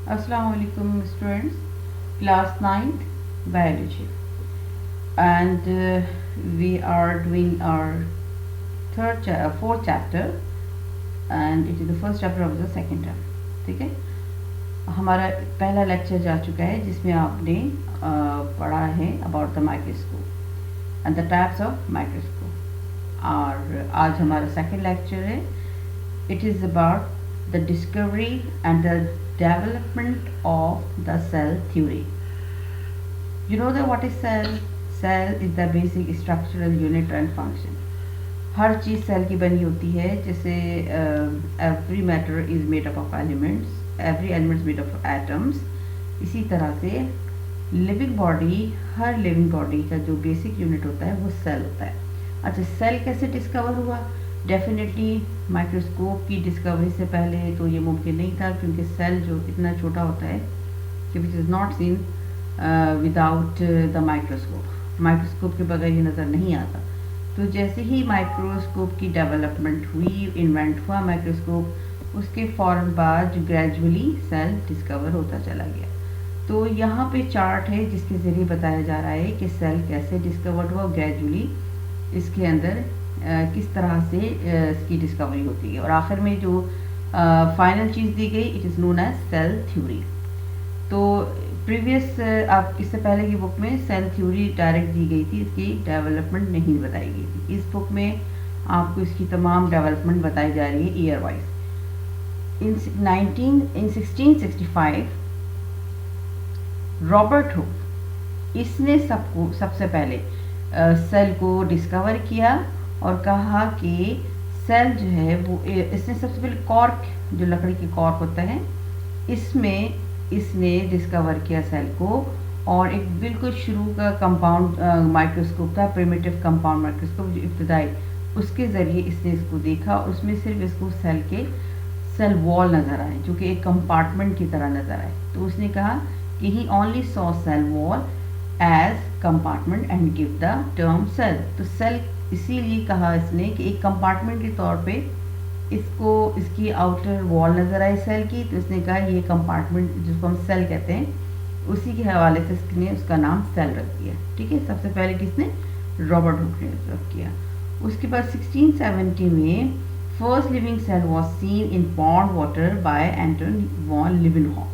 Assalamu alaikum students, class 9th biology, and we are doing our fourth chapter, and it is the first chapter of the second term. ठीक है, हमारा पहला lecture जा चुका है जिसमें आपने पढ़ा है about the microscope and the types of microscope, और आज हमारा सेकेंड लेक्चर है. It is about the discovery and the development of the cell theory. You know that what is cell? Cell is the basic structural unit and function. हर चीज़ cell की बनी होती है. जैसे every matter is made up of elements, every element is made up of atoms. इसी तरह से लिविंग बॉडी, हर लिविंग बॉडी का जो बेसिक यूनिट होता है वो सेल होता है. अच्छा, सेल कैसे डिस्कवर हुआ? डेफिनेटली माइक्रोस्कोप की डिस्कवरी से पहले तो ये मुमकिन नहीं था, क्योंकि सेल जो इतना छोटा होता है कि which is not seen without the microscope. Microscope के बगैर ये नज़र नहीं आता. तो जैसे ही माइक्रोस्कोप की डेवलपमेंट हुई, इन्वेंट हुआ माइक्रोस्कोप, उसके फ़ौरन बाद ग्रेजुअली सेल डिस्कवर होता चला गया. तो यहाँ पे चार्ट है जिसके ज़रिए बताया जा रहा है कि सेल कैसे डिस्कवर्ड हुआ, ग्रेजुअली इसके अंदर किस तरह से इसकी डिस्कवरी होती है, और आखिर में जो फाइनल चीज़ दी गई, it is known as cell theory. तो प्रीवियस आप इससे पहले की बुक में सेल थ्योरी डायरेक्ट दी गई थी, इसकी डेवलपमेंट नहीं बताई गई थी. इस बुक में आपको इसकी तमाम डेवलपमेंट बताई जा रही है ईयर वाइज. इन 1665 रॉबर्ट हुक, इसने सबसे पहले सेल को डिस्कवर किया और कहा कि सेल जो है वो, इसने सबसे पहले कॉर्क, जो लकड़ी की कॉर्क होता है, इसमें इसने डिस्कवर किया सेल को. और एक बिल्कुल शुरू का कंपाउंड माइक्रोस्कोप था, प्रिमिटिव कंपाउंड माइक्रोस्कोप, जो इब्तदाई, उसके ज़रिए इसने इसको देखा और उसमें सिर्फ इसको सेल वॉल नज़र आए, जो कि एक कंपार्टमेंट की तरह नज़र आए. तो उसने कहा कि he only saw cell wall as compartment and give the term cell. तो सेल इसीलिए कहा इसने कि एक कंपार्टमेंट के तौर पे इसको, इसकी आउटर वॉल नज़र आई सेल की, तो इसने कहा ये कंपार्टमेंट जिसको हम सेल कहते हैं, उसी के हवाले से इसने उसका नाम सेल रख दिया. ठीक है, सबसे पहले किसने? रॉबर्ट हुक ने रख किया. उसके बाद 1670 में first living cell was seen in pond water by Anton von Leeuwenhoek.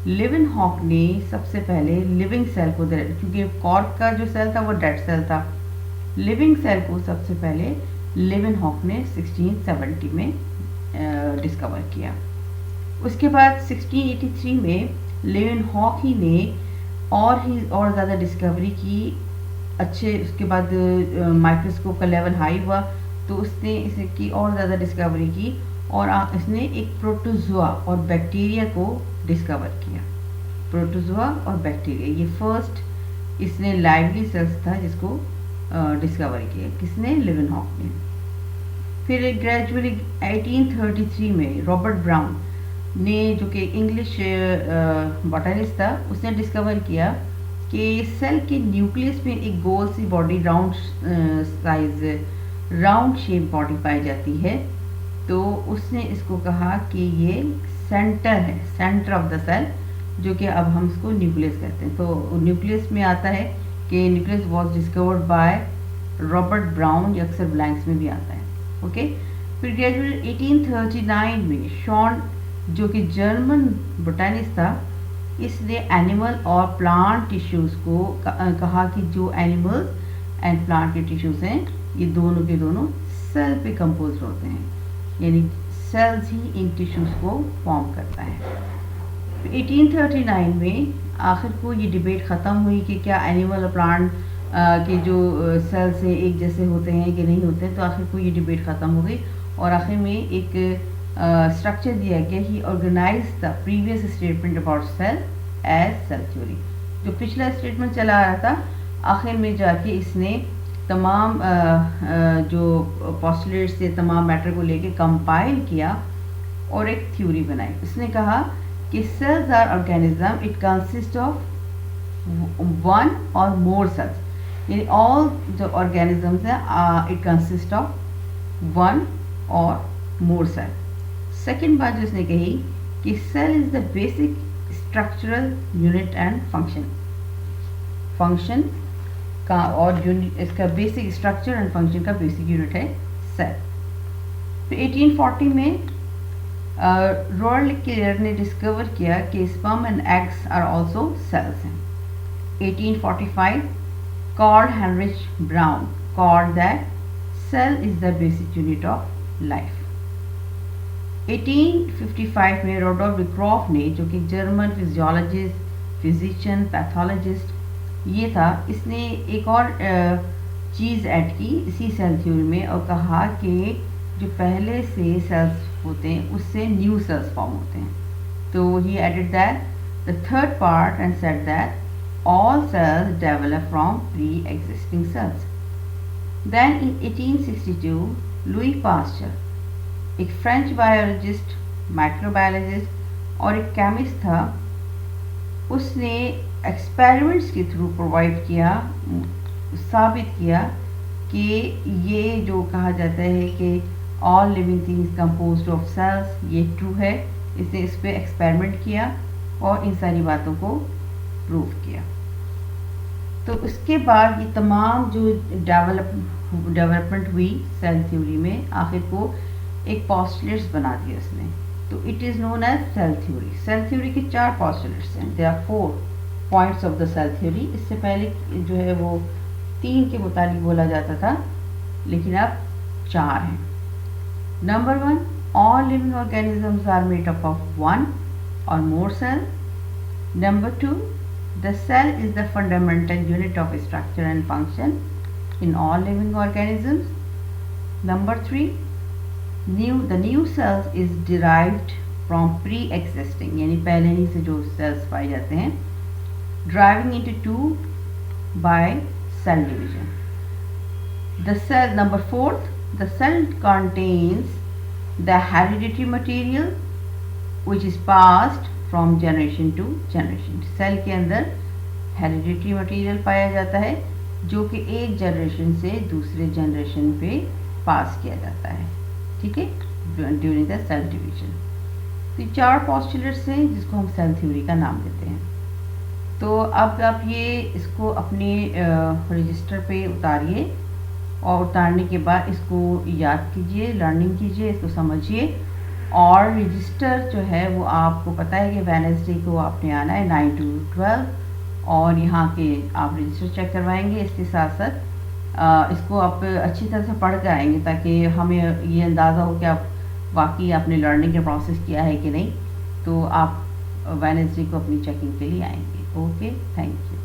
Leeuwenhoek ने सबसे पहले लिविंग सेल को, क्योंकि कॉर्क का जो सेल था वो डेड सेल था, लिविंग सेल को सबसे पहले लिवेनहॉक ने 1670 में डिस्कवर किया. उसके बाद 1683 में लिवेनहॉक ही ने और ज़्यादा डिस्कवरी की. अच्छे, उसके बाद माइक्रोस्कोप का लेवल हाई हुआ तो उसने इसकी और ज़्यादा डिस्कवरी की, और इसने एक प्रोटोजोआ और बैक्टीरिया को डिस्कवर किया. प्रोटोजोआ और बैक्टीरिया, ये फर्स्ट इसने लाइवली सेल्स था जिसको डिस्कवर किया. किसने? लिवेनहॉक ने. फिर ग्रेजुअली 1833 में रॉबर्ट ब्राउन ने, जो कि इंग्लिश बॉटनिस्ट था, उसने डिस्कवर किया कि सेल के न्यूक्लियस में एक गोल सी बॉडी, राउंड शेप बॉडी पाई जाती है. तो उसने इसको कहा कि ये सेंटर है, सेंटर ऑफ द सेल, जो कि अब हम इसको न्यूक्लियस कहते हैं. तो न्यूक्लियस में आता है कि nucleus was discovered by Robert brown, या अक्सर ब्लैंक्स में भी आता है. ओके. फिर ग्रेजुअली 1839 में शॉन, जो कि जर्मन बोटानिस्ट था, इसने एनिमल और प्लांट टिश्यूज़ को कहा कि जो एनिमल्स एंड प्लांट के टिश्यूज़ हैं, ये दोनों के दोनों सेल पे कंपोज होते हैं, यानी सेल्स ही इन टिश्यूज़ को फॉर्म करता है. 1839 में आखिर को ये डिबेट ख़त्म हुई कि क्या एनिमल और प्लांट के जो सेल्स हैं एक जैसे होते हैं कि नहीं होते. तो आखिर को ये डिबेट ख़त्म हो गई, और आखिर में एक स्ट्रक्चर दिया गया. He organize the previous statement about cell as cell theory. जो पिछला स्टेटमेंट चला आ रहा था, आखिर में जाके इसने तमाम जो पोस्टुलेट्स थे, तमाम मैटर को लेके कंपाइल किया और एक थ्योरी बनाई. उसने कहा कि cells are organism, it consists of one or more cells, यानी all जो organisms हैं, it consists of one or more cell. Second बात जो उसने कही कि cell is the basic structural unit and function का, और इसका बेसिक स्ट्रक्चर एंड फंक्शन का बेसिक यूनिट है सेल। तो 1840 में रोल्ड क्लियर ने डिस्कवर किया कि sperm and eggs are also cells हैं। 1845 Karl Heinrich Braun called that cell is the basic unit of life। 1855 में रोडोल्फ विक्रॉफ ने, जो कि जर्मन फिजियोलॉजिस्ट, फिजिशियन, पैथोलॉजिस्ट ये था, इसने एक और चीज़ ऐड की इसी सेल थ्योरी में और कहा कि जो पहले से सेल्स होते हैं उससे न्यू सेल्स फॉर्म होते हैं। तो he added that the third part and said that all cells develop from pre-existing cells। Then in 1862 Louis Pasteur, एक फ्रेंच बायोलॉजिस्ट, माइक्रोबायोलॉजिस्ट और एक केमिस्ट था, उसने एक्सपेरिमेंट्स के थ्रू साबित किया कि ये जो कहा जाता है कि all living things composed of cells, ये ट्रू है। इसने इस पर एक्सपेरिमेंट किया और इन सारी बातों को प्रूव किया। तो उसके बाद ये तमाम जो डेवलपमेंट हुई सेल थ्योरी में, आखिर को एक पॉस्टुलेट्स बना दिया उसने। तो it is known as cell theory. Cell theory के 4 पॉस्टुलेट्स हैं। There are 4 points of the cell theory. इससे पहले जो है वो 3 के मुताबिक बोला जाता था, लेकिन अब 4 हैं। Number 1, all living organisms are made up of 1 or more cells। Number 2, the cell is the fundamental unit of structure and function in all living organisms। Number 3, the new cells is derived from pre-existing, यानी पहले ही से जो cells पाए जाते हैं, driving into 2 by cell division। Number 4, the cell contains the hereditary material which is passed from generation to generation. Cell के अंदर hereditary material पाया जाता है जो कि एक जनरेशन से दूसरे जनरेशन पे पास किया जाता है, ठीक है, ड्यूरिंग द सेल डिवीजन। तो 4 पॉस्टुलेट्स हैं जिसको हम सेल थ्योरी का नाम देते हैं। तो अब आप ये इसको अपने रजिस्टर पे उतारिए और उतारने के बाद इसको याद कीजिए, लर्निंग कीजिए, इसको समझिए। और रजिस्टर जो है वो आपको पता है कि वेडनेसडे को आपने आना है 9 to 12, और यहाँ के आप रजिस्टर चेक करवाएंगे। इसके साथ साथ इसको आप अच्छी तरह से पढ़ कर आएंगे ताकि हमें ये अंदाज़ा हो कि आप वाकई आपने लर्निंग का प्रोसेस किया है कि नहीं। तो आप वेडनेसडे को अपनी चेकिंग के लिए आएंगे। Okay, thank you.